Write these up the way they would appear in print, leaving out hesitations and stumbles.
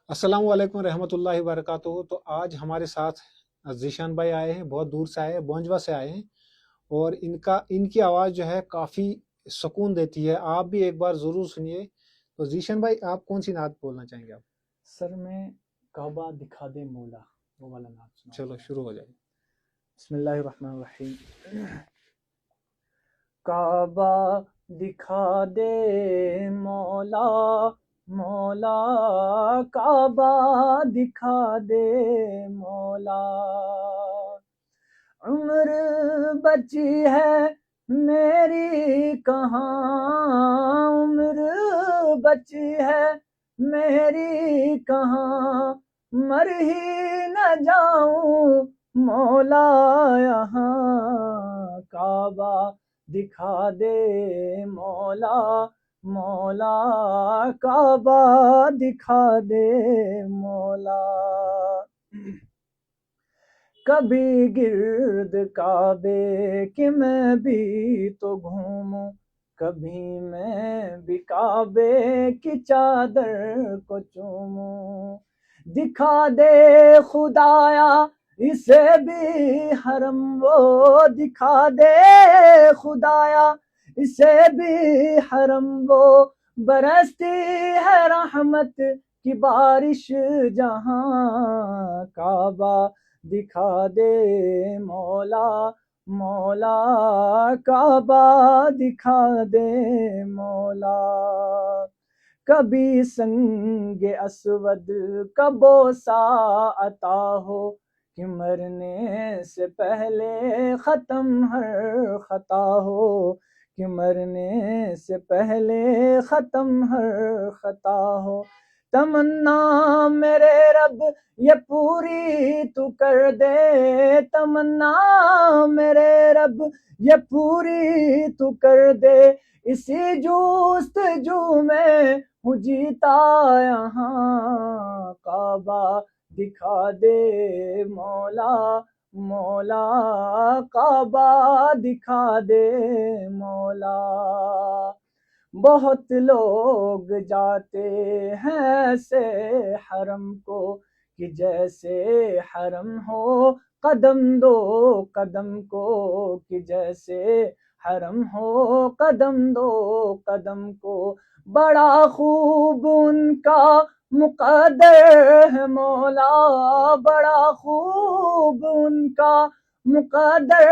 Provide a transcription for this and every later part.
السلام علیکم رحمۃ اللہ وبرکاتہ۔ تو آج ہمارے ساتھ ذیشان بھائی آئے ہیں، بہت دور سے آئے ہیں، بونجوا سے آئے ہیں، اور ان کی آواز جو ہے کافی سکون دیتی ہے، آپ بھی ایک بار ضرور سنیے۔ تو ذیشان بھائی، آپ کون سی نعت بولنا چاہیں گے؟ آپ سر میں کعبہ دکھا دے مولا وہ والا نعت سنا۔ چلو شروع ہو جائے۔ بسم اللہ الرحمن الرحیم۔ کعبہ دکھا دے مولا مولا، کعبہ دکھا دے مولا، عمر بچی ہے میری کہاں، عمر بچی ہے میری کہاں، مر ہی نہ جاؤں مولا یہاں، کعبہ دکھا دے مولا مولا، کعبہ دکھا دے مولا۔ کبھی گرد کعبے کہ میں بھی تو گھوموں، کبھی میں بھی کعبے کی چادر کو چوموں، دکھا دے خدایا اسے بھی حرم، وہ دکھا دے خدایا اسے بھی حرم، وہ برستی ہے رحمت کی بارش جہاں، کعبہ دکھا دے مولا مولا، کعبہ دکھا دے مولا۔ کبھی سنگ اسود کا بوسہ عطا ہو، کہ مرنے سے پہلے ختم ہر خطا ہو، کہ مرنے سے پہلے ختم ہر خطا ہو، تمنا میرے رب یہ پوری تو کر دے، تمنا میرے رب یہ پوری تو کر دے، اسی جستجو میں ہوں جیتا یہاں، کعبہ دکھا دے مولا مولا، کعبہ دکھا دے مولا۔ بہت لوگ جاتے ہیں ایسے حرم کو، کہ جیسے حرم ہو قدم دو قدم کو، کہ جیسے حرم ہو قدم دو قدم کو، بڑا خوب ان کا مقدر ہے مولا، بڑا خوب ان کا مقدر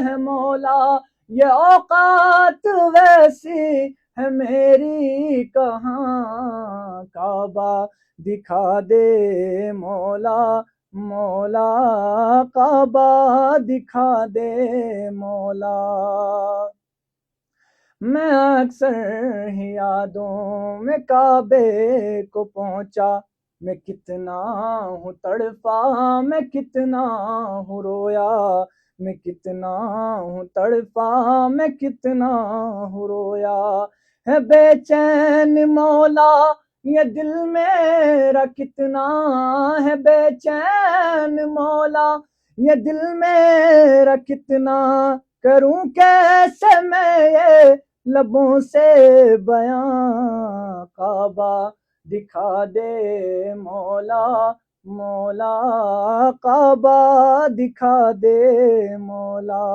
ہے مولا، یہ اوقات ویسی ہے میری کہاں، کعبہ دکھا دے مولا مولا، کعبہ دکھا دے مولا۔ میں اکثر ہی یادوں میں کعبے کو پہنچا، میں کتنا ہوں تڑپا میں کتنا ہوں رویا، میں کتنا ہوں تڑپا میں کتنا ہوں رویا، ہے بے چین مولا یہ دل میرا کتنا، ہے بے چین مولا یہ دل میرا کتنا، کروں کیسے میں یہ لبوں سے بیاں، کعبہ دکھا دے مولا مولا، کعبہ دکھا دے مولا۔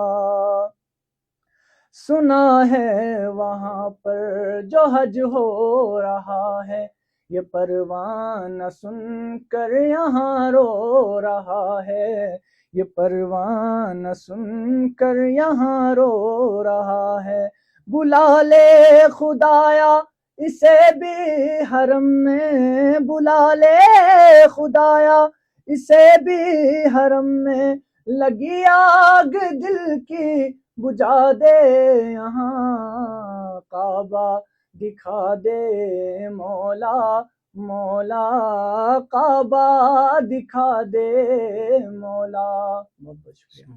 سنا ہے وہاں پر جو حج ہو رہا ہے، یہ پروانہ سن کر یہاں رو رہا ہے، یہ پروانہ سن کر یہاں رو رہا ہے، بلا لے خدایا اسے بھی حرم میں، بلا لے خدایا اسے بھی حرم میں، لگی آگ دل کی بجھا دے یہاں، کعبہ دکھا دے مولا مولا، کعبہ دکھا دے مولا۔ بہت بہت شکریہ۔